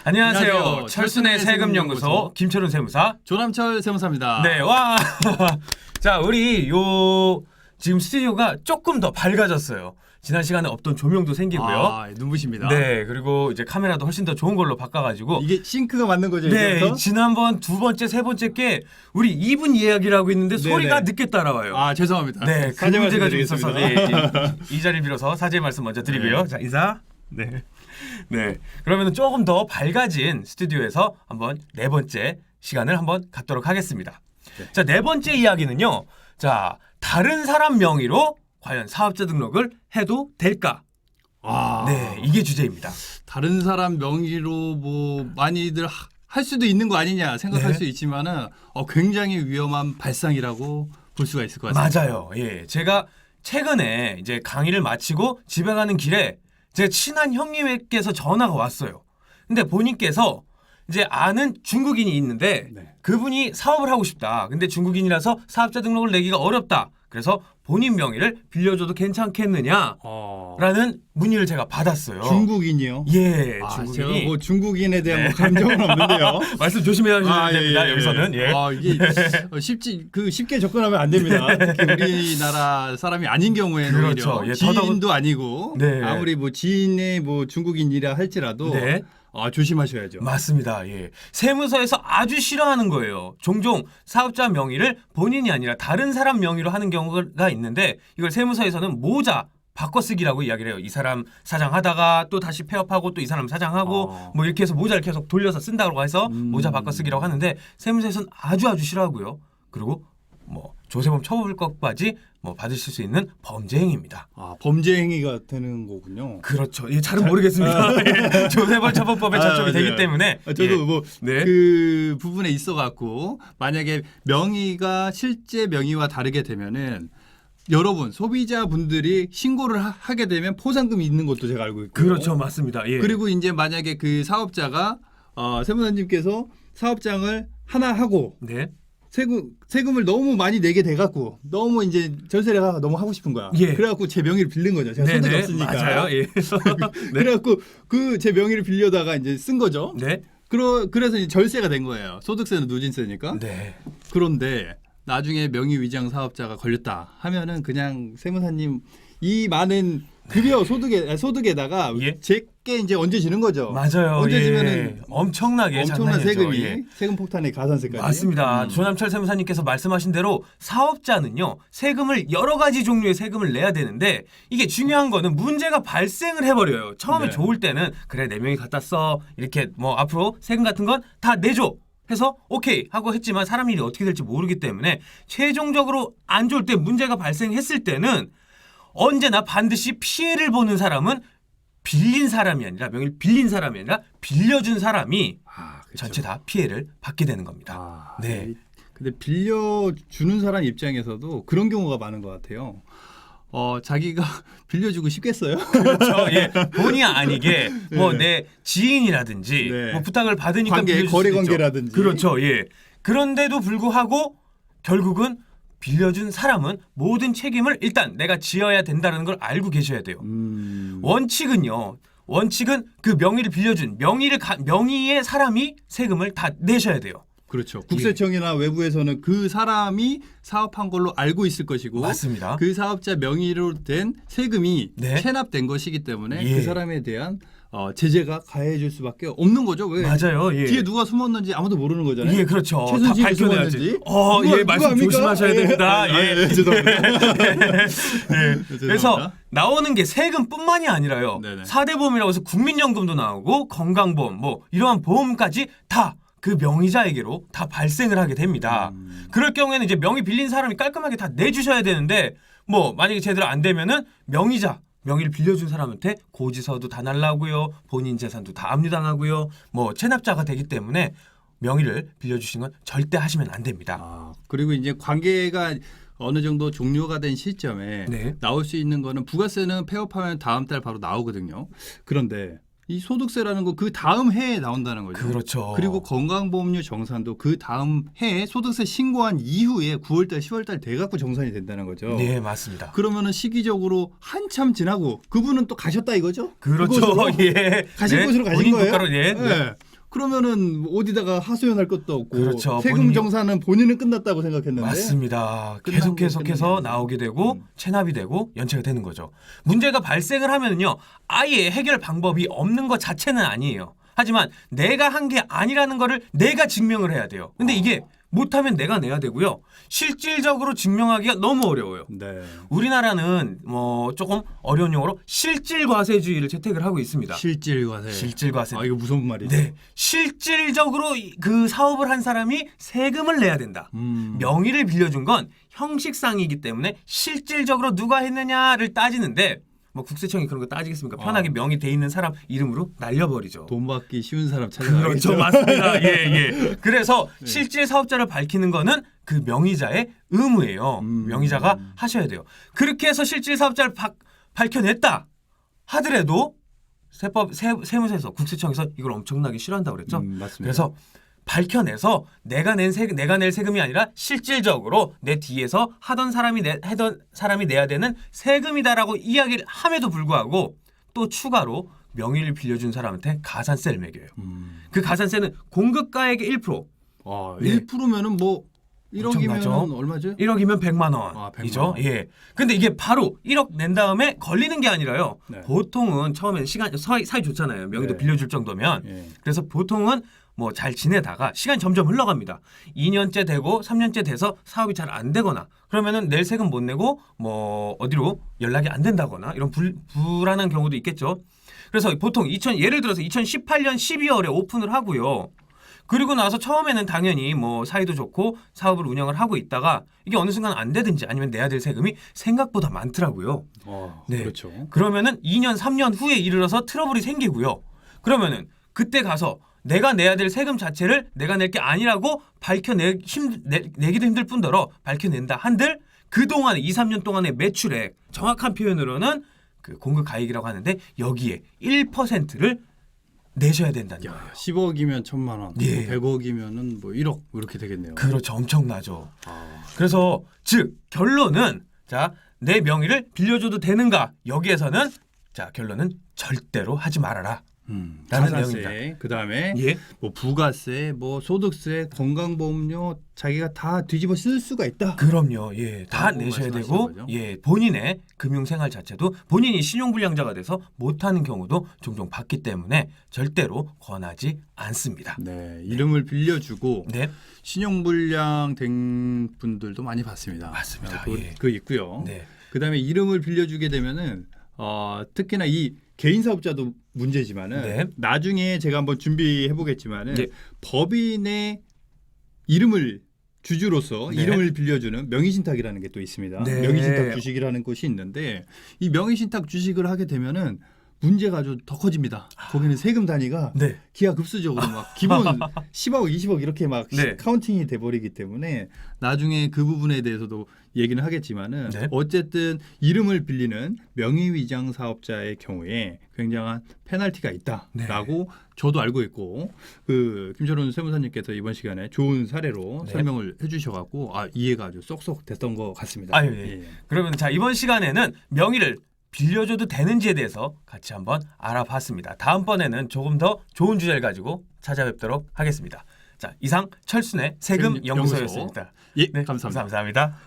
안녕하세요. 철순의 세금연구소 김철훈 세무사. 조남철 세무사입니다. 네, 와. 자, 우리 지금 스튜디오가 조금 더 밝아졌어요. 지난 시간에 없던 조명도 생기고요. 아, 눈부십니다. 네, 그리고 이제 카메라도 훨씬 더 좋은 걸로 바꿔가지고. 이게 싱크가 맞는 거죠? 네, 이제부터? 지난번 두 번째, 세 번째 게 우리 2분 이야기를 하고 있는데 네네. 소리가 늦게 따라와요. 아, 죄송합니다. 네, 그 사죄 문제가 좀 있어서 말씀드리겠습니다. 이 자리를 빌어서 사죄의 말씀 먼저 드리고요. 네. 자, 인사. 네. 네. 그러면 조금 더 밝아진 스튜디오에서 한번 네 번째 시간을 한번 갖도록 하겠습니다. 네. 자, 네 번째 이야기는요. 자, 다른 사람 명의로 과연 사업자 등록을 해도 될까? 아, 네, 이게 주제입니다. 다른 사람 명의로 뭐 많이들 할 수도 있는 거 아니냐 생각할 네. 수 있지만은 굉장히 위험한 발상이라고 볼 수가 있을 것 같습니다. 맞아요. 예. 제가 최근에 이제 강의를 마치고 집에 가는 길에 제 친한 형님께서 전화가 왔어요. 근데 본인께서 이제 아는 중국인이 있는데 네. 그분이 사업을 하고 싶다. 근데 중국인이라서 사업자 등록을 내기가 어렵다. 그래서 본인 명의를 빌려줘도 괜찮겠느냐라는 문의를 제가 받았어요. 중국인이요? 예, 아, 중국인이. 제가 뭐 중국인에 대한 네. 뭐 감정은 없는데요. 말씀 조심해야 됩니다. 예. 여기서는. 예. 이게 쉽게 접근하면 안 됩니다. 특히 우리나라 사람이 아닌 경우에는 그렇죠. 오히려 예, 지인도 아니고 네. 아무리 뭐 지인의 뭐 중국인이라 할지라도 네. 조심하셔야죠. 맞습니다. 예. 세무서에서 아주 싫어하는 거예요. 종종 사업자 명의를 본인이 아니라 다른 사람 명의로 하는 경우가 있는데 이걸 세무서에서는 모자 바꿔쓰기라고 이야기를 해요. 이 사람 사장하다가 또 다시 폐업하고 또 이 사람 사장하고 뭐 이렇게 해서 모자를 계속 돌려서 쓴다고 해서 모자 바꿔쓰기라고 하는데 세무서에서는 아주 싫어하고요. 그리고 뭐 조세범 처벌법까지 뭐 받으실 수 있는 범죄 행위입니다. 범죄 행위가 되는 거군요. 그렇죠. 예, 잘은 모르겠습니다. 예, 조세범 처벌법에 적용이 되기 맞아요. 때문에 저도 예. 뭐 네. 그 부분에 있어 갖고 만약에 명의가 실제 명의와 다르게 되면은 여러분 소비자분들이 신고를 하게 되면 포상금이 있는 것도 제가 알고 있고요. 그렇죠, 맞습니다. 예. 그리고 이제 만약에 그 사업자가 세무사님께서 사업장을 하나 하고 네. 세금을 너무 많이 내게 돼갖고 너무 이제 전세를 너무 하고 싶은 거야. 예. 그래갖고 제 명의를 빌린 거죠. 제가 소득이 없으니까. 맞아요. 예. 그래갖고 그 제 명의를 빌려다가 이제 쓴 거죠. 네. 그래서 이제 절세가 된 거예요. 소득세는 누진세니까. 네. 그런데 나중에 명의 위장 사업자가 걸렸다 하면은 그냥 세무사님 이 많은 급여 소득에다가 예. 제게 이제 얹어지는 거죠. 맞아요. 얹어지면은 예. 엄청나게 엄청난 장난이죠. 세금이 예. 세금 폭탄의 가산세까지. 맞습니다. 조남철 세무사님께서 말씀하신 대로 사업자는요 세금을 여러 가지 종류의 세금을 내야 되는데 이게 중요한 거는 문제가 발생을 해버려요. 처음에 네. 좋을 때는 그래 내 명의 갖다 써 이렇게 뭐 앞으로 세금 같은 건 다 내줘 해서 오케이 하고 했지만 사람 일이 어떻게 될지 모르기 때문에 최종적으로 안 좋을 때 문제가 발생했을 때는 언제나 반드시 피해를 보는 사람은 빌린 사람이 아니라 명의를 빌린 사람이 아니라 빌려준 사람이 그렇죠. 전체 다 피해를 받게 되는 겁니다. 네. 근데 빌려주는 사람 입장에서도 그런 경우가 많은 것 같아요. 자기가 빌려주고 싶겠어요? 그렇죠. 예. 본의 아니게 뭐 네. 내 지인이라든지 네. 뭐 부탁을 받으니까 관계, 빌려줄 거래 수도 있죠. 관계라든지. 그렇죠. 예. 그런데도 불구하고 결국은 빌려준 사람은 모든 책임을 일단 내가 지어야 된다는 걸 알고 계셔야 돼요. 원칙은요. 원칙은 그 명의를 빌려준 명의의 사람이 세금을 다 내셔야 돼요. 그렇죠. 국세청이나 외부에서는 그 사람이 사업한 걸로 알고 있을 것이고 맞습니다. 그 사업자 명의로 된 세금이 네. 체납된 것이기 때문에 예. 그 사람에 대한 제재가 가해질 수밖에 없는 거죠. 왜? 맞아요. 예. 뒤에 누가 숨었는지 아무도 모르는 거잖아요. 예, 그렇죠. 다 최순실이 밝혀내야지. 숨었는지. 예, 말씀 압니까? 조심하셔야 됩니다. 예. 죄송합니다. 그래서 나오는 게 세금뿐만이 아니라요. 네네. 4대 보험이라고 해서 국민연금도 나오고 건강보험 뭐 이러한 보험까지 다 그 명의자에게로 다 발생을 하게 됩니다. 그럴 경우에는 이제 명의 빌린 사람이 깔끔하게 다 내주셔야 되는데 뭐 만약에 제대로 안 되면은 명의를 빌려준 사람한테 고지서도 다 날라오고요. 본인 재산도 다 압류당하고요. 뭐 체납자가 되기 때문에 명의를 빌려주신 건 절대 하시면 안 됩니다. 그리고 이제 관계가 어느 정도 종료가 된 시점에 네. 나올 수 있는 거는 부가세는 폐업하면 다음 달 바로 나오거든요. 그런데 이 소득세라는 거 그 다음 해에 나온다는 거죠. 그렇죠. 그리고 건강보험료 정산도 그 다음 해에 소득세 신고한 이후에 9월달, 10월달 돼갖고 정산이 된다는 거죠. 네, 맞습니다. 그러면은 시기적으로 한참 지나고 그분은 또 가셨다 이거죠? 그렇죠. 그곳으로? 예. 가실 곳으로 가신 본인 거예요? 국가로, 예. 네. 그러면은 어디다가 하소연할 것도 없고 그렇죠. 세금 본인이- 정산은 본인은 끝났다고 생각했는데 맞습니다. 끝난 계속해서 끝났네요. 나오게 되고 음. 체납이 되고 연체가 되는 거죠. 문제가 발생을 하면은요. 아예 해결 방법이 없는 것 자체는 아니에요. 하지만 내가 한 게 아니라는 거를 내가 증명을 해야 돼요. 근데 이게 못하면 내가 내야 되고요. 실질적으로 증명하기가 너무 어려워요. 네. 우리나라는 뭐 조금 어려운 용어로 실질과세주의를 채택을 하고 있습니다. 실질과세. 실질과세. 아 이거 무슨 말이죠? 네, 실질적으로 그 사업을 한 사람이 세금을 내야 된다. 명의를 빌려준 건 형식상이기 때문에 실질적으로 누가 했느냐를 따지는데 뭐 국세청이 그런 거 따지겠습니까? 편하게 명의 돼 있는 사람 이름으로 날려버리죠. 돈 받기 쉬운 사람 찾아가겠죠. 그렇죠, 맞습니다. 예, 예. 그래서 실질 사업자를 밝히는 거는 그 명의자의 의무예요. 명의자가 하셔야 돼요. 그렇게 해서 실질 사업자를 밝혀냈다 하더라도 세무서에서 국세청에서 이걸 엄청나게 싫어한다고 그랬죠. 맞습니다. 그래서 밝혀내서 내가 낼 세금이 아니라 실질적으로 내 뒤에서 하던 사람이 내야 되는 세금이다라고 이야기를 함에도 불구하고 또 추가로 명의를 빌려준 사람한테 가산세를 매겨요. 그 가산세는 공급가액의 1%. 아, 네. 1%면은 뭐 1억이면 엄청나죠? 얼마죠? 1억이면 100만 아, 100만 원이죠. 원. 예. 근데 이게 바로 1억 낸 다음에 걸리는 게 아니라요. 네. 보통은 보통은 처음에는 사이 좋잖아요. 명의도 네. 빌려줄 정도면. 예. 그래서 보통은 뭐 잘 지내다가 시간이 점점 흘러갑니다. 2년째 되고 3년째 돼서 사업이 잘 안 되거나 그러면은 낼 세금 못 내고 뭐 어디로 연락이 안 된다거나 이런 불안한 경우도 있겠죠. 그래서 보통 예를 들어서 2018년 12월에 오픈을 하고요. 그리고 나서 처음에는 당연히 뭐 사이도 좋고 사업을 운영을 하고 있다가 이게 어느 순간 안 되든지 아니면 내야 될 세금이 생각보다 많더라고요. 네. 그렇죠. 그러면은 2년, 3년 후에 이르러서 트러블이 생기고요. 그러면은 그때 가서 내가 내야 될 세금 자체를 내가 낼 게 아니라고 내기도 힘들 뿐더러 밝혀낸다 한들 그동안 2, 3년 동안의 매출액 정확한 표현으로는 그 공급 가액이라고 하는데 여기에 1%를 내셔야 된다는 거예요. 야, 10억이면 1,000만 원, 예. 100억이면은 뭐 1억 이렇게 되겠네요. 그렇죠. 엄청나죠. 아, 그래서 즉 결론은 자, 내 명의를 빌려줘도 되는가? 여기에서는 자, 결론은 절대로 하지 말아라. 라는 가산세, 내용입니다. 그다음에 예. 뭐 부가세, 뭐 소득세, 건강보험료 자기가 다 뒤집어 쓸 수가 있다. 그럼요. 예. 다 라고 내셔야 말씀하시는 되고 거죠? 예. 본인의 금융 생활 자체도 본인이 신용불량자가 돼서 못 하는 경우도 종종 봤기 때문에 절대로 권하지 않습니다. 네, 이름을 빌려주고 네. 신용불량 된 분들도 많이 봤습니다. 맞습니다. 예. 그 있고요. 네. 그다음에 이름을 빌려주게 되면은 특히나 이 개인 사업자도 문제지만은 네. 나중에 제가 한번 준비해 보겠지만은 네. 법인의 이름을 주주로서 네. 이름을 빌려주는 명의신탁이라는 게 또 있습니다. 네. 명의신탁 주식이라는 것이 있는데 이 명의신탁 주식을 하게 되면은 문제가 아주 더 커집니다. 거기는 세금 단위가 네. 기하급수적으로 막 기본 10억, 20억 이렇게 막 네. 카운팅이 돼버리기 때문에 나중에 그 부분에 대해서도 얘기는 하겠지만은 네. 어쨌든 이름을 빌리는 명의위장 사업자의 경우에 굉장한 페널티가 있다라고 저도 알고 있고 그 김철훈 세무사님께서 이번 시간에 좋은 사례로 네. 설명을 해주셔갖고 이해가 아주 쏙쏙 됐던 것 같습니다. 아유, 예. 그러면 자 이번 시간에는 명의를 빌려줘도 되는지에 대해서 같이 한번 알아봤습니다. 다음번에는 조금 더 좋은 주제를 가지고 찾아뵙도록 하겠습니다. 자 이상 철순의 세금 연구소였습니다. 예, 네, 감사합니다. 감사합니다.